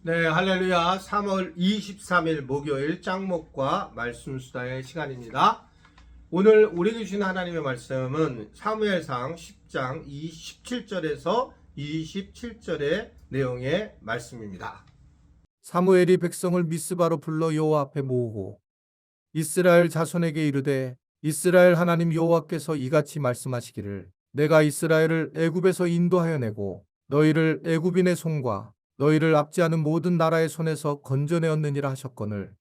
네, 할렐루야. 3월 23일 목요일 짱목과 말씀수다의 시간입니다. 오늘 우리에게 주신 하나님의 말씀은 사무엘상 10장 17절에서 27절의 내용의 말씀입니다. 사무엘이 백성을 미스바로 불러 여호와 앞에 모으고 이스라엘 자손에게 이르되 이스라엘 하나님 여호와께서 이같이 말씀하시기를 내가 이스라엘을 애굽에서 인도하여 내고 너희를 애굽인의 손과 너희를 압제하는 모든 나라의 손에서 건져내었느니라 하셨거늘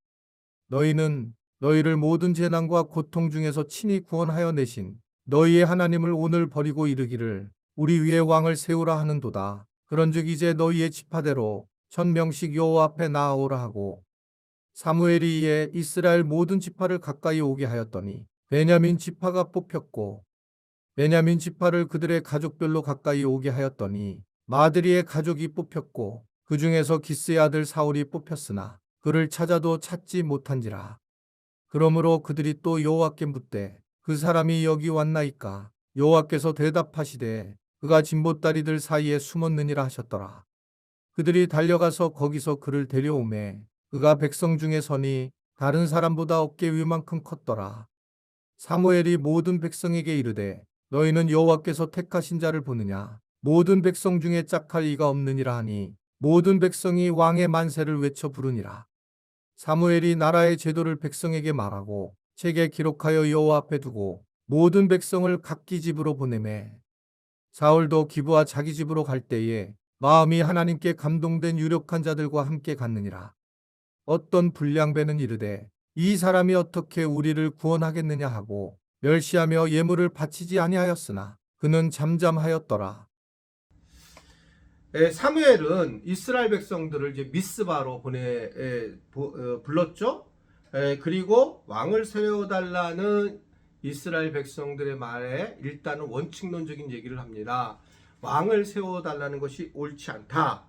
너희는 너희를 모든 재난과 고통 중에서 친히 구원하여 내신 너희의 하나님을 오늘 버리고 이르기를 우리 위에 왕을 세우라 하는도다. 그런즉 이제 너희의 지파대로 천명씩 여호와 앞에 나아오라 하고 사무엘이 이에 이스라엘 모든 지파를 가까이 오게 하였더니 베냐민 지파가 뽑혔고 베냐민 지파를 그들의 가족별로 가까이 오게 하였더니 마드리의 가족이 뽑혔고 그 중에서 기스의 아들 사울이 뽑혔으나 그를 찾아도 찾지 못한지라. 그러므로 그들이 또 여호와께 묻되 그 사람이 여기 왔나이까? 여호와께서 대답하시되 그가 진보다리들 사이에 숨었느니라 하셨더라. 그들이 달려가서 거기서 그를 데려오매 그가 백성 중에 서니 다른 사람보다 어깨 위만큼 컸더라. 사무엘이 모든 백성에게 이르되 너희는 여호와께서 택하신 자를 보느냐? 모든 백성 중에 짝할 이가 없느니라 하니 모든 백성이 왕의 만세를 외쳐 부르니라. 사무엘이 나라의 제도를 백성에게 말하고 책에 기록하여 여호와 앞에 두고 모든 백성을 각기 집으로 보내매 사울도 기브와 자기 집으로 갈 때에 마음이 하나님께 감동된 유력한 자들과 함께 갔느니라. 어떤 불량배는 이르되 이 사람이 어떻게 우리를 구원하겠느냐 하고 멸시하며 예물을 바치지 아니하였으나 그는 잠잠하였더라. 사무엘은 이스라엘 백성들을 이제 미스바로 불렀죠. 그리고 왕을 세워달라는 이스라엘 백성들의 말에 일단은 원칙론적인 얘기를 합니다. 왕을 세워달라는 것이 옳지 않다.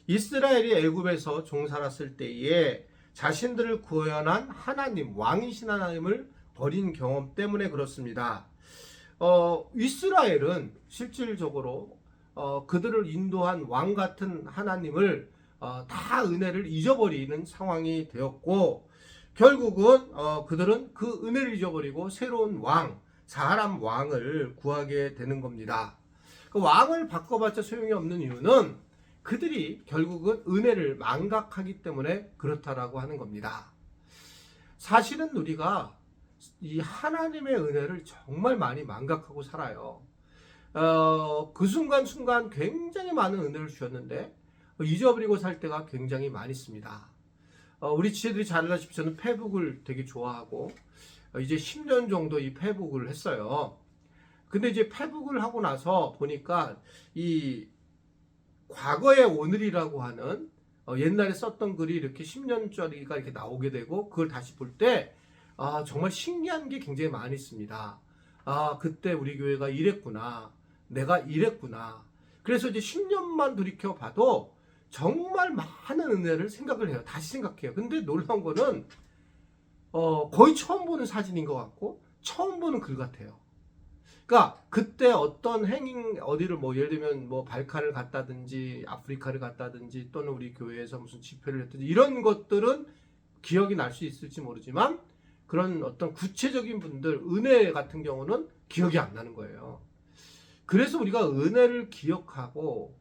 이스라엘이 애굽에서 종 살았을 때에 자신들을 구원한 하나님, 왕이신 하나님을 버린 경험 때문에 그렇습니다. 이스라엘은 실질적으로 그들을 인도한 왕 같은 하나님을 다 은혜를 잊어버리는 상황이 되었고 결국은 그들은 그 은혜를 잊어버리고 새로운 왕, 사람 왕을 구하게 되는 겁니다. 그 왕을 바꿔봤자 소용이 없는 이유는 그들이 결국은 은혜를 망각하기 때문에 그렇다라고 하는 겁니다. 사실은 우리가 이 하나님의 은혜를 정말 많이 망각하고 살아요. 그 순간순간 굉장히 많은 은혜를 주셨는데 잊어버리고 살 때가 굉장히 많이 있습니다. 우리 지체들이 잘 알다시피 저는 페북을 되게 좋아하고 이제 10년 정도 이 페북을 했어요. 근데 이제 페북을 하고 나서 보니까 이 과거의 오늘이라고 하는 옛날에 썼던 글이 이렇게 10년짜리가 이렇게 나오게 되고 그걸 다시 볼 때 정말 신기한 게 굉장히 많이 있습니다. 그때 우리 교회가 이랬구나. 내가 이랬구나. 그래서 이제 10년만 돌이켜 봐도 정말 많은 은혜를 생각을 해요. 다시 생각해요. 근데 놀라운 거는 거의 처음 보는 사진인 것 같고 처음 보는 글 같아요. 그러니까 그때 어떤 행위 어디를 뭐 예를 들면 뭐 발칸을 갔다든지 아프리카를 갔다든지 또는 우리 교회에서 무슨 집회를 했든지 이런 것들은 기억이 날 수 있을지 모르지만 그런 어떤 구체적인 분들 은혜 같은 경우는 기억이 안 나는 거예요. 그래서 우리가 은혜를 기억하고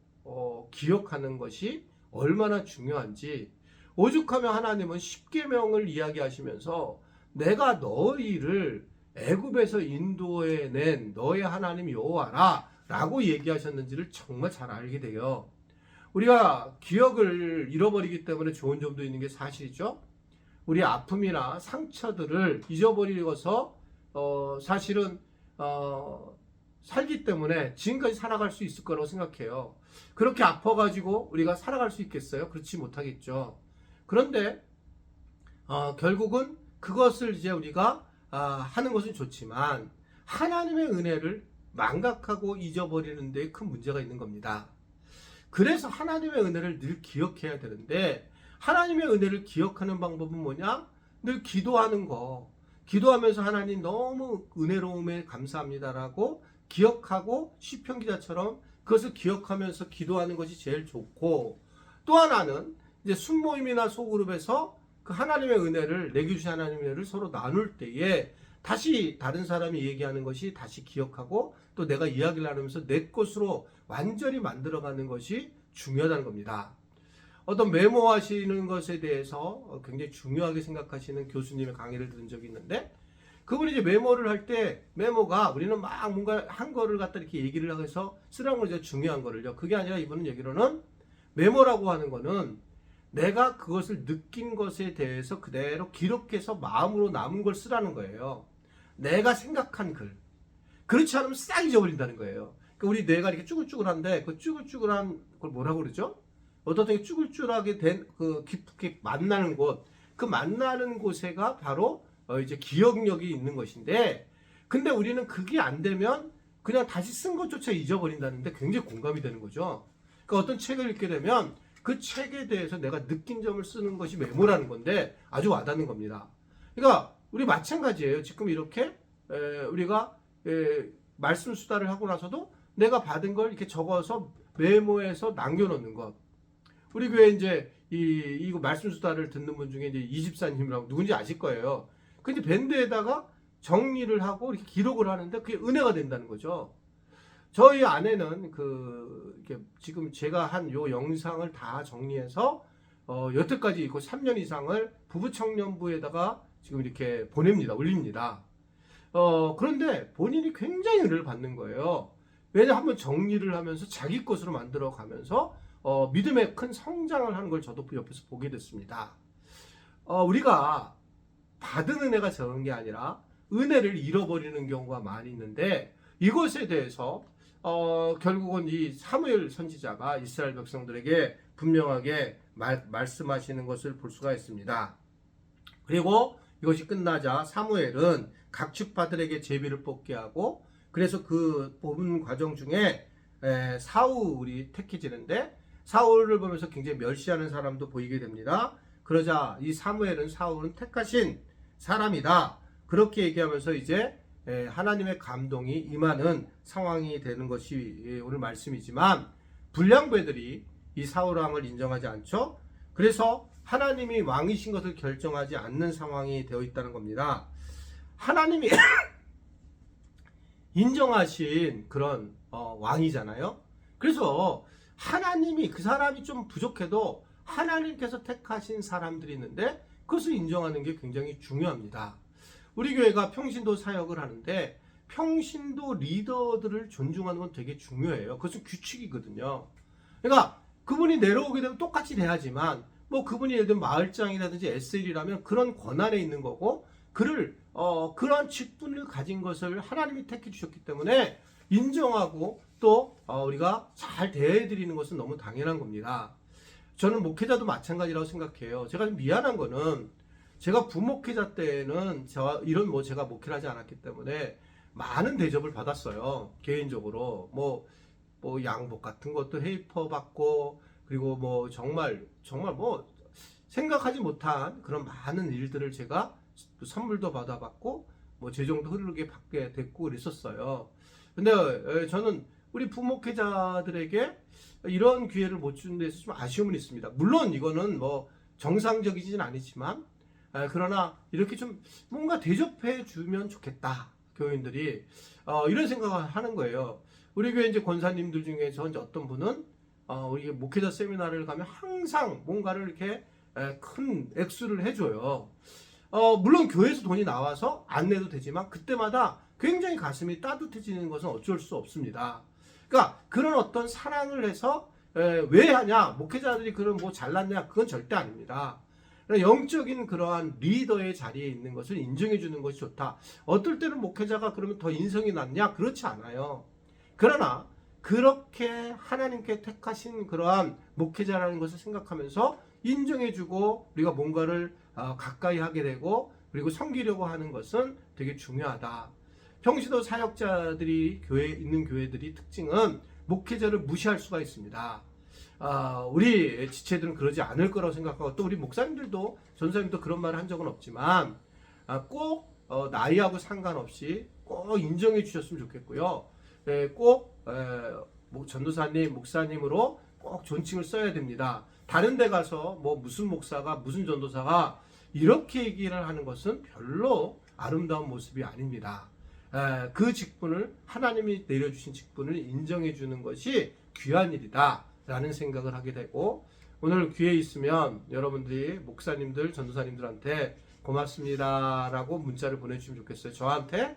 기억하는 것이 얼마나 중요한지 오죽하면 하나님은 십계명을 이야기하시면서 내가 너희를 애굽에서 인도해낸 너의 하나님 여호와라 라고 얘기하셨는지를 정말 잘 알게 돼요. 우리가 기억을 잃어버리기 때문에 좋은 점도 있는 게 사실이죠. 우리 아픔이나 상처들을 잊어버리고서 사실은 살기 때문에 지금까지 살아갈 수 있을 거라고 생각해요. 그렇게 아파가지고 우리가 살아갈 수 있겠어요? 그렇지 못하겠죠. 그런데 결국은 그것을 이제 우리가 하는 것은 좋지만 하나님의 은혜를 망각하고 잊어버리는 데 큰 문제가 있는 겁니다. 그래서 하나님의 은혜를 늘 기억해야 되는데 하나님의 은혜를 기억하는 방법은 뭐냐? 늘 기도하는 거. 기도하면서 하나님 너무 은혜로움에 감사합니다라고 기억하고 시편 기자처럼 그것을 기억하면서 기도하는 것이 제일 좋고 또 하나는 이제 순모임이나 소그룹에서 그 하나님의 은혜를, 내게 주신 하나님의 은혜를 서로 나눌 때에 다시 다른 사람이 얘기하는 것이 다시 기억하고 또 내가 이야기를 나누면서 내 것으로 완전히 만들어가는 것이 중요하다는 겁니다. 어떤 메모하시는 것에 대해서 굉장히 중요하게 생각하시는 교수님의 강의를 들은 적이 있는데, 그분이 이제 메모를 할 때, 메모가 우리는 막 뭔가 한 거를 갖다 이렇게 얘기를 해서 쓰라는 걸 중요한 거를요. 그게 아니라 이분은 얘기로는 메모라고 하는 거는 내가 그것을 느낀 것에 대해서 그대로 기록해서 마음으로 남은 걸 쓰라는 거예요. 내가 생각한 글. 그렇지 않으면 싹 잊어버린다는 거예요. 그러니까 우리 뇌가 이렇게 쭈글쭈글한데 그 쭈글쭈글한 걸 뭐라고 그러죠? 어떤 때 쭈글쭈글하게 된 그 깊게 만나는 곳, 그 만나는 곳에가 바로 이제 기억력이 있는 것인데, 근데 우리는 그게 안 되면 그냥 다시 쓴 것조차 잊어버린다는데 굉장히 공감이 되는 거죠. 그러니까 어떤 책을 읽게 되면 그 책에 대해서 내가 느낀 점을 쓰는 것이 메모라는 건데 아주 와닿는 겁니다. 그러니까 우리 마찬가지예요. 지금 이렇게 우리가 말씀 수다를 하고 나서도 내가 받은 걸 이렇게 적어서 메모해서 남겨놓는 것. 우리 교회 이제 이거 말씀 수다를 듣는 분 중에 이제 이집사님이라고 누군지 아실 거예요. 근데 밴드에다가 정리를 하고 이렇게 기록을 하는데 그게 은혜가 된다는 거죠. 저희 아내는 이렇게 지금 제가 한 요 영상을 다 정리해서 여태까지 있고 3년 이상을 부부청년부에다가 지금 이렇게 보냅니다. 올립니다. 그런데 본인이 굉장히 은혜를 받는 거예요. 왜냐하면 한번 정리를 하면서 자기 것으로 만들어 가면서 믿음의 큰 성장을 하는 걸 저도 옆에서 보게 됐습니다. 우리가 받은 은혜가 적은 게 아니라 은혜를 잃어버리는 경우가 많이 있는데, 이것에 대해서 결국은 이 사무엘 선지자가 이스라엘 백성들에게 분명하게 말씀하시는 것을 볼 수가 있습니다. 그리고 이것이 끝나자 사무엘은 각축파들에게 제비를 뽑게 하고, 그래서 그 뽑은 과정 중에 사울이 택해지는데, 사울을 보면서 굉장히 멸시하는 사람도 보이게 됩니다. 그러자 이 사무엘은 사울은 택하신 사람이다, 그렇게 얘기하면서 이제 하나님의 감동이 임하는 상황이 되는 것이 오늘 말씀이지만, 불량배들이 이 사울 왕을 인정하지 않죠. 그래서 하나님이 왕이신 것을 결정하지 않는 상황이 되어 있다는 겁니다. 하나님이 인정하신 그런 왕이잖아요. 그래서 하나님이, 그 사람이 좀 부족해도 하나님께서 택하신 사람들이 있는데 그것을 인정하는 게 굉장히 중요합니다. 우리 교회가 평신도 사역을 하는데 평신도 리더들을 존중하는 건 되게 중요해요. 그것은 규칙이거든요. 그러니까 그분이 내려오게 되면 똑같이 돼야지만, 뭐 그분이 예를 들면 마을장이라든지 SL이라면 그런 권한에 있는 거고, 그를 그러한 직분을 가진 것을 하나님이 택해 주셨기 때문에 인정하고 또 우리가 잘 대해드리는 것은 너무 당연한 겁니다. 저는 목회자도 마찬가지라고 생각해요. 제가 좀 미안한 거는, 제가 부목회자 때는 이런 제가 목회를 하지 않았기 때문에 많은 대접을 받았어요. 개인적으로 뭐 양복 같은 것도 헤이퍼 받고, 그리고 뭐 정말 뭐 생각하지 못한 그런 많은 일들을 제가 선물도 받아봤고, 뭐 재정도 흐르게 받게 됐고 그랬었어요. 근데 저는 우리 부목회자들에게 이런 기회를 못 주는 데서 좀 아쉬움은 있습니다. 물론 이거는 뭐 정상적이진 아니지만, 그러나 이렇게 좀 뭔가 대접해 주면 좋겠다, 교인들이 이런 생각을 하는 거예요. 우리 교회 이제 권사님들 중에서 이제 어떤 분은 우리 목회자 세미나를 가면 항상 뭔가를 이렇게 큰 액수를 해줘요. 물론 교회에서 돈이 나와서 안 내도 되지만 그때마다 굉장히 가슴이 따뜻해지는 것은 어쩔 수 없습니다. 그러니까 그런 어떤 사랑을 해서 왜 하냐, 목회자들이 그런 뭐 잘났냐, 그건 절대 아닙니다. 영적인 그러한 리더의 자리에 있는 것을 인정해 주는 것이 좋다. 어떨 때는 목회자가 그러면 더 인성이 낮냐? 그렇지 않아요. 그러나 그렇게 하나님께 택하신 그러한 목회자라는 것을 생각하면서 인정해 주고 우리가 뭔가를 가까이 하게 되고 그리고 섬기려고 하는 것은 되게 중요하다. 평신도 사역자들이 있는 교회들이 특징은 목회자를 무시할 수가 있습니다. 우리 지체들은 그러지 않을 거라고 생각하고, 또 우리 목사님들도, 전사님도 그런 말을 한 적은 없지만 꼭 나이하고 상관없이 꼭 인정해 주셨으면 좋겠고요. 꼭 전도사님, 목사님으로 꼭 존칭을 써야 됩니다. 다른 데 가서 뭐 무슨 목사가 무슨 전도사가 이렇게 얘기를 하는 것은 별로 아름다운 모습이 아닙니다. 그 직분을 하나님이 내려주신 직분을 인정해 주는 것이 귀한 일이다 라는 생각을 하게 되고, 오늘 귀에 있으면 여러분들이 목사님들 전도사님들한테 고맙습니다 라고 문자를 보내주시면 좋겠어요. 저한테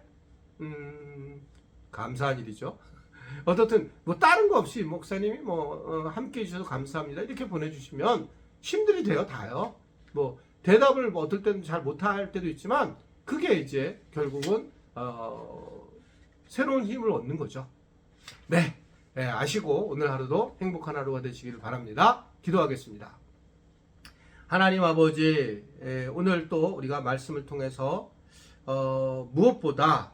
감사한 일이죠. 어떻든 뭐 다른 거 없이 목사님이 함께 해주셔서 감사합니다 이렇게 보내주시면 힘들이 돼요. 다요. 뭐 대답을 뭐 어떨 때는 잘 못할 때도 있지만 그게 이제 결국은 새로운 힘을 얻는 거죠. 네, 아시고 오늘 하루도 행복한 하루가 되시기를 바랍니다. 기도하겠습니다. 하나님 아버지, 오늘 또 우리가 말씀을 통해서 무엇보다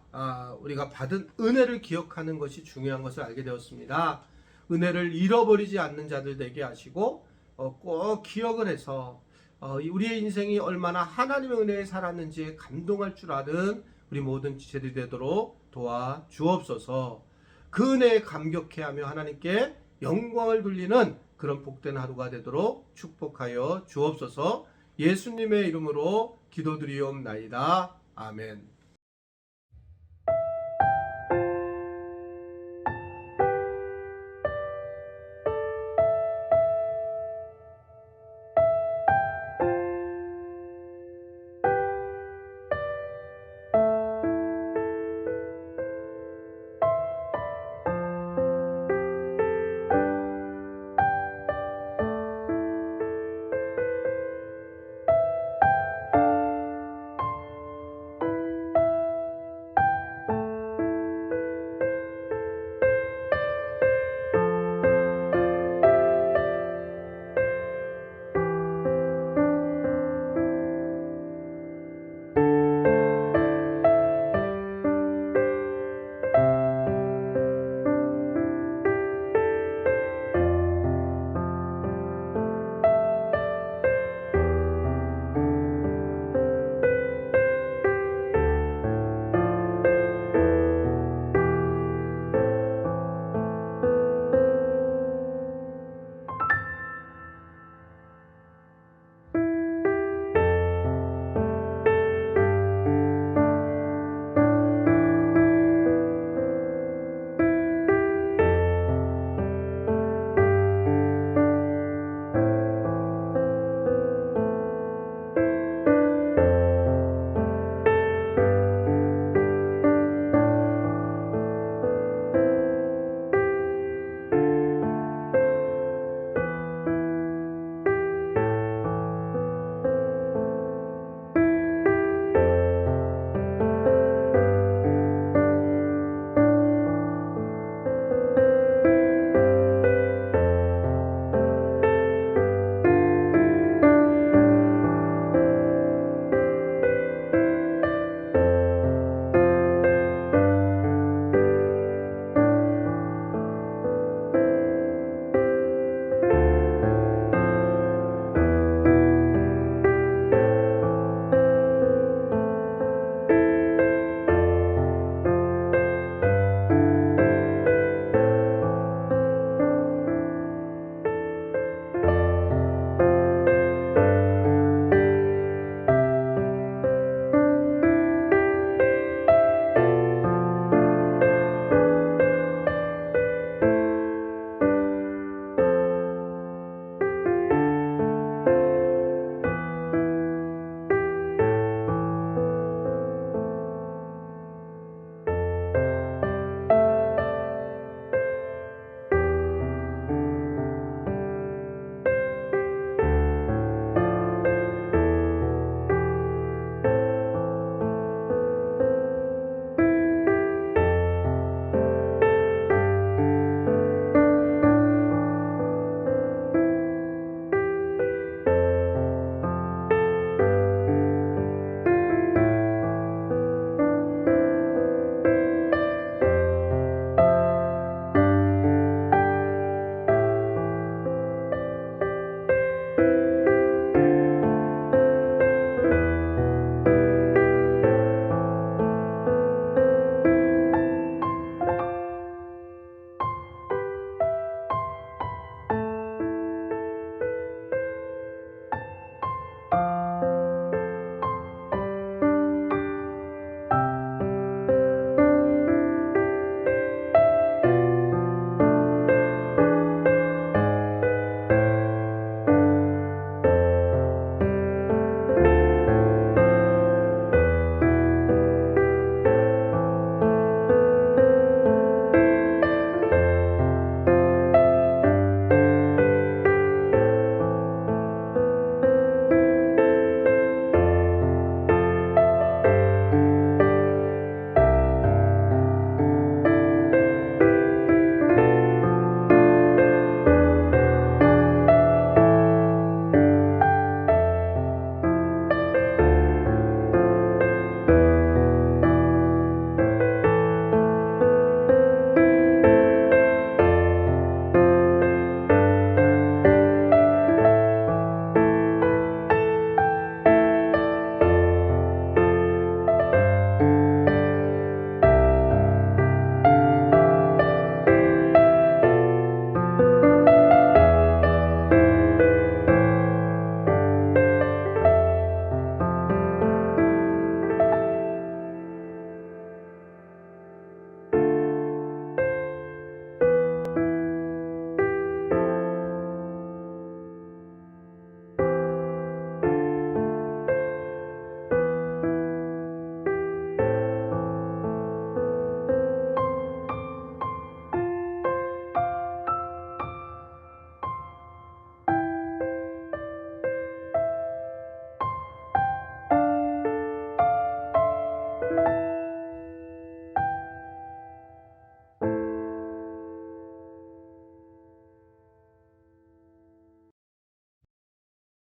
우리가 받은 은혜를 기억하는 것이 중요한 것을 알게 되었습니다. 은혜를 잃어버리지 않는 자들 되게 하시고 꼭 기억을 해서 우리의 인생이 얼마나 하나님의 은혜에 살았는지에 감동할 줄 아는 우리 모든 지체들이 되도록 도와 주옵소서. 그 은혜에 감격해하며 하나님께 영광을 돌리는 그런 복된 하루가 되도록 축복하여 주옵소서. 예수님의 이름으로 기도드리옵나이다. 아멘.